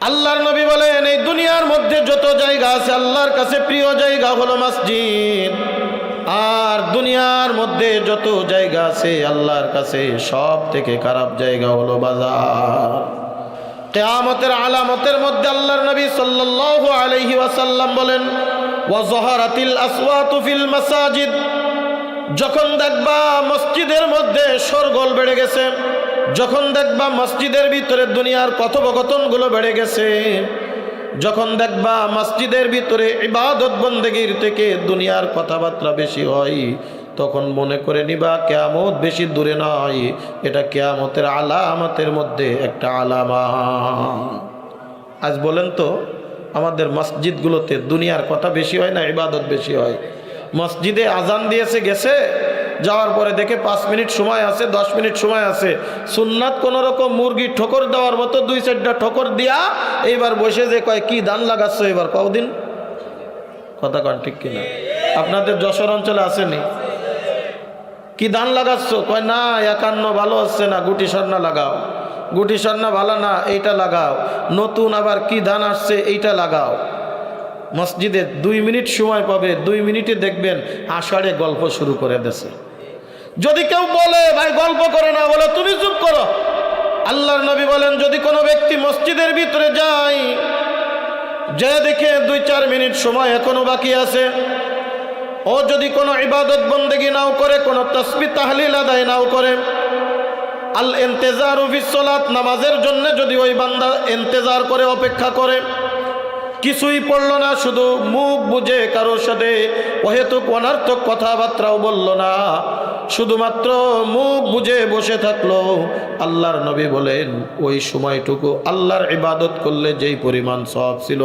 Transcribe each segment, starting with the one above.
আল্লাহর নবী বলেন, এই দুনিয়ার মধ্যে যত জায়গা আছে আল্লাহর কাছে প্রিয় জায়গা হলো মসজিদ। আর দুনিয়ার মধ্যে যত জায়গা আছে আল্লাহর কাছে সব থেকে খারাপ জায়গা হলো বাজার। কিয়ামতের আলামতের মধ্যে আল্লাহর নবী সাল্লাল্লাহু আলাইহি ওয়াসাল্লাম বলেন, ওয়া যাহারাতিল আসওয়াতু ফিল মাসাজিদ, যখন দেখবা মসজিদের মধ্যে শোরগোল বেড়ে গেছে, যখন দেখবা মসজিদের ভিতরে দুনিয়ার কথোপকথনগুলো বেড়ে গেছে, যখন দেখবা মসজিদের ভিতরে ইবাদত বন্দেগীর থেকে দুনিয়ার কথাবার্তা বেশি হয়, তখন মনে করে নিবা কিয়ামত বেশি দূরে নয়, এটা কিয়ামতের আলামতের মধ্যে একটা আলামত। আজ বলেন তো, আমাদের মসজিদগুলোতে দুনিয়ার কথা বেশি হয় না ইবাদত বেশি হয়? মসজিদে আজান দিয়েছে, গেছে, যাওয়ার পরে দেখে 5 মিনিট সময় আছে, 10 মিনিট সময় আছে, সুন্নাত কোনো রকম মুরগি ঠোকর দেওয়ার মতো 2-4টা ঠোকর দিয়া এইবার বসে যে কয় কি ধান লাগাচ্ছ এবার কদিন, কথা কন ঠিক কিনা? আপনাদের যশোর অঞ্চলে আসেনি? কি ধান লাগাচ্ছ? কয় না 51 ভালো হচ্ছে না, গুটি স্বর্ণা লাগাও। গুটি স্বর্ণা ভালো না, এইটা লাগাও। নতুন আবার কি ধান আসছে, এইটা লাগাও। মসজিদে 2 মিনিট সময় পাবে, 2 মিনিটে দেখবেন আষাঢ়ে গল্প শুরু করে দেছে। যদি কেউ বলে ভাই গল্প করে না, বলে তুমি চুপ করো। আল্লাহর নবী বলেন, যদি কোনো ব্যক্তি মসজিদের ভিতরে যায়, যে দেখে 2-4 মিনিট সময় এখনো বাকি আছে, ও যদি কোনো ইবাদত বন্দেগী নাও করে, কোনো তাসবিহ তাহলিল আদায় নাও করে, আল ইন্তেজারু ফিস সালাত, নামাজের জন্য যদি ওই বান্দা ইন্তেজার করে, অপেক্ষা করে, কিছুই পড়লো না, শুধু মুখ বুঝে কারোর সাথে অহেতুক অনার্থক কথাবার্তাও বলল না, শুধুমাত্র মুখ বুঝে বসে থাকলো, আল্লাহর নবী বলেন ওই সময়টুকু আল্লাহর ইবাদত করলে যেই পরিমাণ সওয়াব ছিল,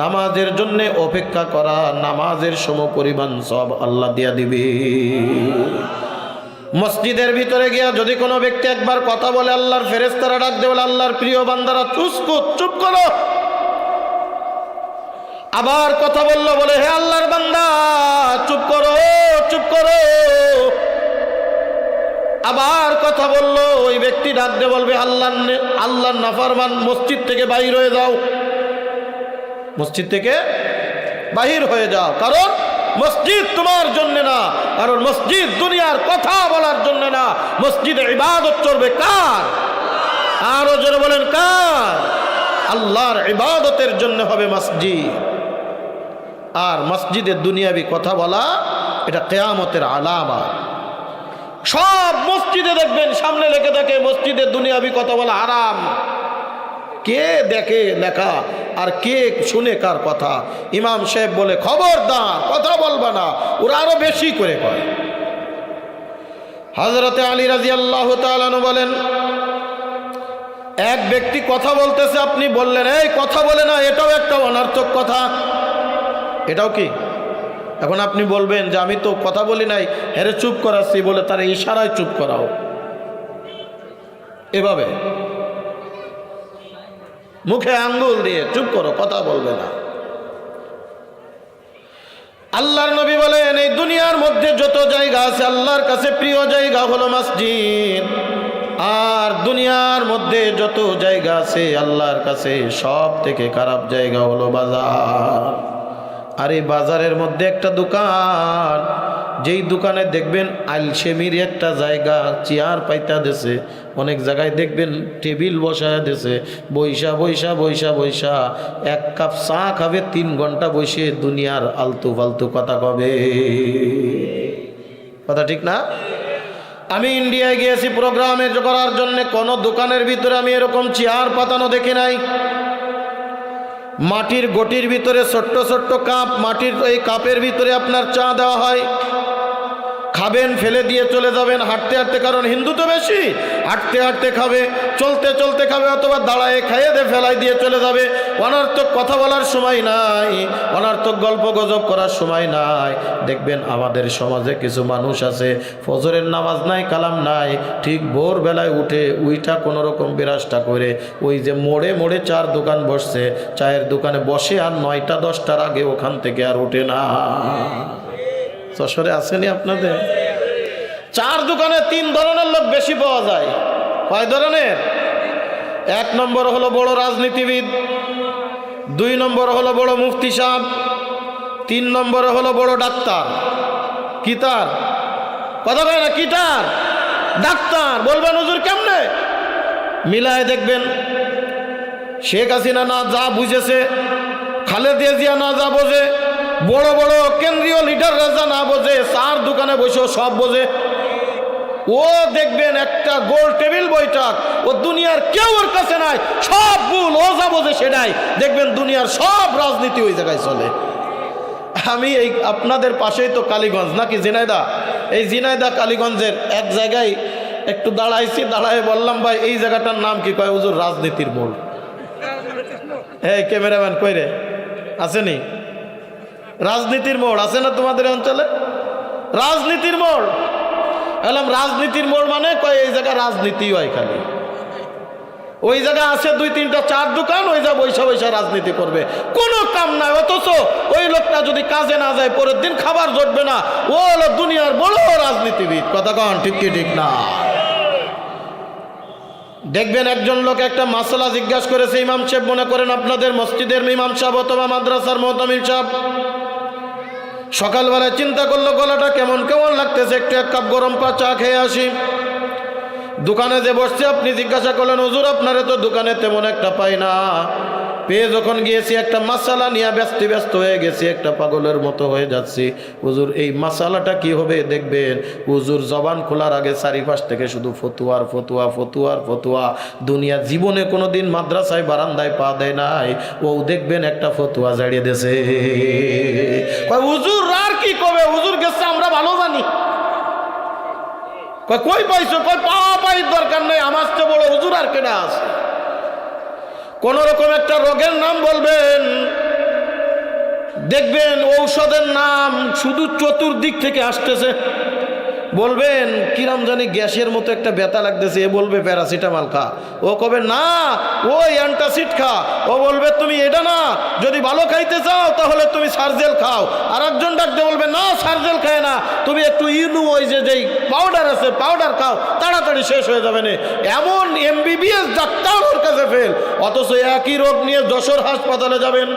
নামাজের জন্য অপেক্ষা করা নামাজের সমপরিমাণ সওয়াব আল্লাহ দিয়া দিবে। মসজিদের ভিতরে গিয়া যদি কোনো ব্যক্তি একবার কথা বলে, আল্লাহর ফেরেশতারা ডাক দেয়, বলে আল্লাহর প্রিয় বান্দারা চুপ করো। আবার কথা বললো, বলে হে আল্লাহর বান্দা চুপ করো, চুপ করো। আবার কথা বললো, ওই ব্যক্তি ডাক দিয়ে বলবে আল্লাহর নাফরমান, মসজিদ থেকে বাহির হয়ে যাও, মসজিদ থেকে বাহির হয়ে যাও। কারণ মসজিদ তোমার জন্য না, কারণ মসজিদ দুনিয়ার কথা বলার জন্য না, মসজিদে ইবাদত চলবে কার? আরো জোরে বলেন কার? আল্লাহর ইবাদতের জন্য হবে মসজিদ। আর মসজিদে দুনিয়াবি কথা বলা এটা কিয়ামতের আলামত। সব মসজিদে দেখবেন সামনে লেখে থাকে মসজিদে দুনিয়াবি কথা বলা হারাম। কে দেখে লেখা আর কে শুনে কার কথা? ইমাম সাহেব বলে খবরদার কথা বলবা না, ওরা আরো বেশি করে কয়। হযরতে আলী রাদিয়াল্লাহু তাআলা আনহু বলেন, এক ব্যক্তি কথা বলতেছে, আপনি বললেন এই কথা বলে না, এটাও একটা অনর্থক কথা। এটাও কি? এখন আপনি বলবেন যে আমি তো কথা বলি নাই, হেরে চুপ করাচ্ছি, বলে তার ইশারায় চুপ করাও, এভাবে মুখে আঙ্গুল দিয়ে চুপ করো, কথা বলবে না। আল্লাহর নবী বলেন, এই দুনিয়ার মধ্যে যত জায়গা আছে আল্লাহর কাছে প্রিয় জায়গা হলো মসজিদ। আর দুনিয়ার মধ্যে যত জায়গা আছে আল্লাহর কাছে সব থেকে খারাপ জায়গা হলো বাজার। আর এই বাজারের মধ্যে একটা দোকান, যেই দোকানে দেখবেন আলসেমির একটা জায়গা চেয়ার পাইতা দেছে, অনেক জায়গায় দেখবেন টেবিল বসায় দেছে, বৈশা বৈশা বৈশা বৈশা 1 কাপ চা খাবে, 3 ঘন্টা বসে দুনিয়ার আলতু ফালতু কথা কবে। কথা ঠিক না? আমি ইন্ডিয়ায় গিয়েছি প্রোগ্রামে করার জন্য, কোনো দোকানের ভিতরে আমি এরকম চেয়ার পাতানো দেখি নাই। মাটির গটির ভিতরে ছোট্ট ছোট্ট কাপ, মাটির এই কাপের ভিতরে আপনার চা দেওয়া হয়, খাবেন ফেলে দিয়ে চলে যাবেন হাঁটতে হাঁটতে, কারণ হিন্দু তো বেশি, হাঁটতে হাঁটতে খাবে, চলতে চলতে খাবে, অথবা দাঁড়ায় খাইয়ে দিয়ে ফেলাই দিয়ে চলে যাবে। অনর্থক কথা বলার সময় নাই, অনর্থক গল্প গজব করার সময় নাই। দেখবেন আমাদের সমাজে কিছু মানুষ আছে, ফজরের নামাজ নাই, কালাম নাই, ঠিক ভোরবেলায় উইটা কোনো রকম বিরাজটা করে ওই যে মোড়ে মোড়ে চার দোকান বসছে, চায়ের দোকানে বসে আর 9টা 10টার আগে ওখান থেকে আর ওঠে না। যশোরে আসেনি আপনাদের? চার দোকানে 3 ধরনের লোক বেশি পাওয়া যায়। কয় ধরনের? এক নম্বর হলো বড় রাজনীতিবিদ, 2 নম্বর হলো বড় মুফতি সাহেব, 3 নম্বরে হলো বড় ডাক্তার। কি তার কথা কয় না? কি তার? ডাক্তার। বলবেন হুজুর কেমনে? মিলায় দেখবেন। শেখ হাসিনা না যা বুঝেছে, খালেদা জিয়া না যা বোঝে, বড় বড় কেন্দ্রীয় লিডাররা যা না বোঝে, চার দোকানে বসেও সব বোঝে। ও দেখবেন একটা গোল টেবিল বৈঠক, ও দুনিয়ার কেউ ওর কাছে নাই, সব ভুল, ও যা বোঝে সেটাই। দেখবেন দুনিয়ার সব রাজনীতি ওই জায়গায় চলে। আমি এই আপনাদের পাশেই তো কালীগঞ্জ নাকি ঝিনাইদহ, এই ঝিনাইদহ কালীগঞ্জের এক জায়গায় একটু দাঁড়াইছি, দাঁড়ায় বললাম ভাই এই জায়গাটার নাম কি? কয় হুজুর রাজনীতির মোড়। এই ক্যামেরাম্যান কই রে, আসেনি? রাজনীতির মোড় আছে না তোমাদের অঞ্চলে? রাজনীতির মোড়। বললাম রাজনীতির মোড় মানে? কয় এই জায়গায় রাজনীতি হয় খালি। ওই জায়গা আছে 2-3টা 4 দোকান, ওই যা বৈশা বৈশা রাজনীতি করবে, কোনো কাম নাই। অথচ ওই লোকটা যদি কাজে না যায় পরের দিন খাবার জুটবে না। ও হলো দুনিয়ার বড় রাজনীতিবিদ। কথা কন ঠিক কি ঠিক না? দেখবেন একজন লোক একটা মাসালা জিজ্ঞাসা করেছে, ইমাম সাহেব মনে করেন আপনাদের মসজিদের ইমাম সাহেব অথবা মাদ্রাসার মুতামিম সাহেব, সকালবেলায় চিন্তা করলো গলাটা কেমন কেমন লাগতেছে, একটু 1 কাপ গরম চা খেয়ে আসি। দোকানে যে বসছে, আপনি জিজ্ঞাসা করলেন হুজুর আপনারে তো দোকানে তেমন একটা পাই না। পেয়ে যখন গিয়েছি একটা মাসালা নিয়ে ব্যস্ত হয়ে গেছি, একটা পাগলের মতো হয়ে যাচ্ছি। হুজুর এই মাসালাটা কি হবে? দেখবেন হুজুর জবান খোলার আগে চারিপাশ থেকে শুধু ফতুয়ার ফতুয়া ফতুয়ার ফতুয়া। দুনিয়া জীবনে কোনোদিন মাদ্রাসায় বারান্দায় পা দেয় নাই, ও দেখবেন একটা ফতুয়া জাড়িয়ে দেছে। হুজুর আর কি কবে? হুজুর গেছে আমরা ভালো জানি। কই পাইছো? কই পাওয়া পাই দরকার নেই, আমার তো বড় হুজুর আর কেনা আছে। কোন রকম একটা রোগের নাম বলবেন, দেখবেন ঔষধের নাম শুধু চতুর্দিক থেকে আসতেছে। বলবেন কিরাম জানি গ্যাসের মতো একটা ব্যথা লাগতেছে, এ বলবে প্যারাসিটামল খা, ও কবে না ওই অ্যান্টাসিড খা, ও বলবে তুমি এটা না, যদি ভালো খাইতে চাও তাহলে তুমি সার্জেল খাও। আর একজন ডাক্তার বলবে না সার্জেল খায় না, তুমি একটু ইনু ওই যেই পাউডার আছে পাউডার খাও, তাড়াতাড়ি শেষ হয়ে যাবে না। এমন MBBS ডাক্তার ওর কাছে ফেল, অথচ একই রোগ নিয়ে যশোর হাসপাতালে যাবেন।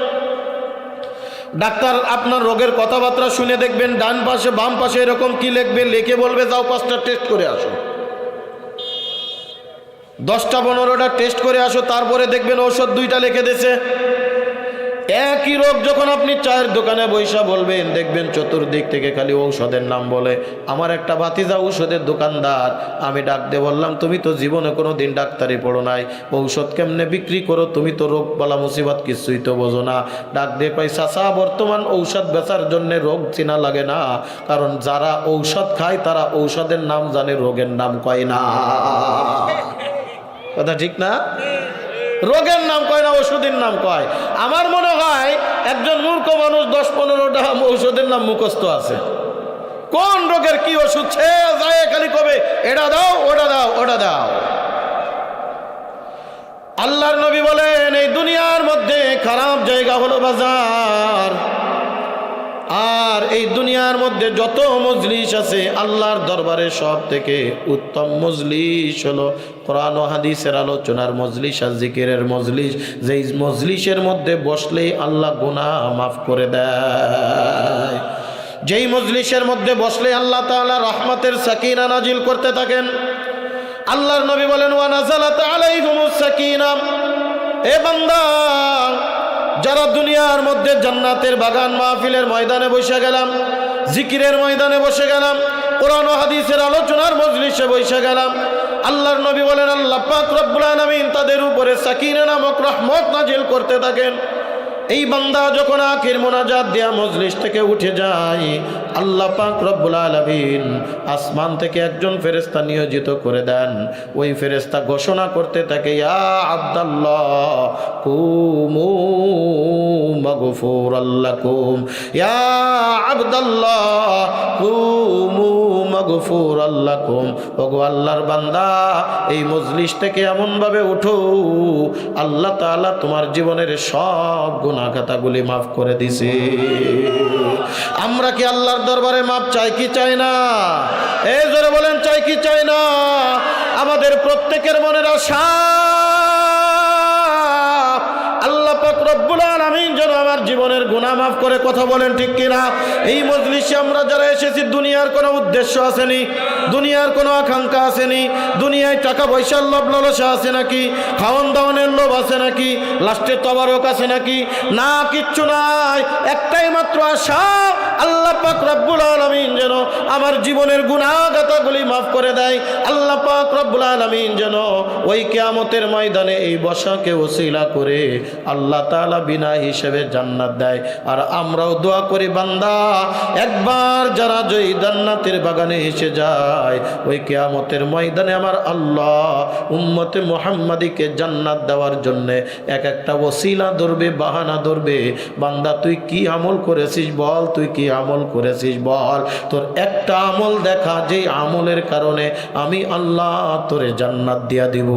ডাক্তার আপনার রোগের কথাবার্তা শুনে দেখবেন ডান পাশে বাম পাশে এরকম কি লিখবে, লিখে বলবে যাও 5টা টেস্ট করে আসো, 10টা 15টা টেস্ট করে আসো। তারপরে দেখবেন ঔষধ 2টা লিখে দিয়েছে। একই রোগ যখন আপনি চায়ের দোকানে বৈশা বলবেন, দেখবেন চতুর্দিক থেকে খালি ঔষধের নাম বলে। আমার একটা ভাতিজা ঔষধের দোকানদার, আমি ডাক দিয়ে বললাম তুমি তো জীবনে কোনো দিন ডাক্তারি পড়ো নাই, ঔষধ কেমনে বিক্রি করো? তুমি তো রোগ বলা মুসিবত কিছুই তো বোঝো না। ডাক দিয়ে কই চাচা বর্তমান ঔষধ বেচার জন্য রোগ চেনা লাগে না, কারণ যারা ঔষধ খায় তারা ঔষধের নাম জানে, রোগের নাম কয় না। কথা ঠিক না? রোগের নাম কয় না, ওষুধের নাম কয়। আমার মনে হয় একজন মূর্খ মানুষ 10-15টা ঔষধের নাম মুখস্থ আছে। কোন রোগের কি ওষুধ সে যায় খালি কবে এটা দাও ওটা দাও ওটা দাও। আল্লাহর নবী বলেন এই দুনিয়ার মধ্যে খারাপ জায়গা হলো বাজার, আর এই দুনিয়ার মধ্যে যত মজলিস আছে আল্লাহর দরবারে সব থেকে উত্তম মজলিস হলো কোরআন ও হাদিসের আলোচনার মজলিস আর জিকিরের মজলিস। যেই মজলিসের মধ্যে বসলেই আল্লাহ গুনাহ মাফ করে দেয়, যেই মজলিসের মধ্যে বসলে আল্লাহ তাআলা রহমতের সাকিনা নাজিল করতে থাকেন। আল্লাহর নবী বলেন ওয়া নাযালাত আলাইহিমুস সাকিনা, এ বান্দা যারা দুনিয়ার মধ্যে জান্নাতের বাগান মাহফিলের ময়দানে বসে গেলাম, জিকিরের ময়দানে বসে গেলাম, কোরআন ও হাদিসের আলোচনার মজলিসে বসে গেলাম, আল্লাহর নবী বলেন আল্লাহ পাক রব্বুল আলামিন তাদের উপরে সাকিনা নামক রহমত নাজিল করতে থাকেন। এই বান্দা যখন আখির মোনাজাত দেয়া মজলিস থেকে উঠে যায়, আল্লাহ পাক রব্বুল আলামিন আসমান থেকে একজন ফেরেশতা নিয়োজিত করে দেন। ওই ফেরেশতা ঘোষণা করতে থাকে ইয়া আব্দাল্লাহ কুমু মাগফুরাল লাকুম, ইয়া আব্দাল্লাহ কুমু মাগফুরাল লাকুম। ওগো আল্লাহর বান্দা এই মজলিস থেকে এমন ভাবে উঠো আল্লাহ তাআলা তোমার জীবনের সব গুনাহ খাতাগুলি মাফ করে দিছে। আমরা কি আল্লাহর দরবারে মাপ চাই কি চাই না? এই জোরে বলেন চাই কি চাই না? আমাদের প্রত্যেকের মনের আশা পাক রব্বুল আলামিন যেন আমার জীবনের গুনাহ মাফ করে। কথা বলেন ঠিক কিনা? এই মজলিসে আমরা যারা এসেছি দুনিয়ার কোনো উদ্দেশ্য আসেনি, দুনিয়ার কোনো আকাঙ্ক্ষা আসেনি, দুনিয়ায় টাকা পয়সার লোভ লালসা আছে নাকি, খাওয়ান দাওয়ানের লোভ আছে নাকি, লাস্টে তবারক আছে নাকি? না, কিচ্ছু নাই। একটাই মাত্র আশা, আল্লাহ পাক রব্বুল আলামিন যেন আমার জীবনের গুনাহগাতাগুলি মাফ করে দেয়। আল্লাহ পাক রব্বুল আলামিন যেন ওই কিয়ামতের ময়দানে এই বসাকে ওসিলা করে আল্লাহ তাআলা বিনা হিসেবে জান্নাত দেয়। আর আমরাও দোয়া করি, বান্দা একবার যারা ওই জান্নাতের বাগানে এসে যায়, ওই কিয়ামতের ময়দানে আমার আল্লাহ উম্মতে মুহাম্মাদিকে জান্নাত দেওয়ার জন্য এক একটা ওসিলা ধরবে, বাহানা ধরবে। বান্দা তুই কি আমল করেছিস বল, তুই কি আমল করেছিস বল, তোর একটা আমল দেখা, যে আমলের কারণে আমি আল্লাহ তোরে জান্নাত দিয়া দিব।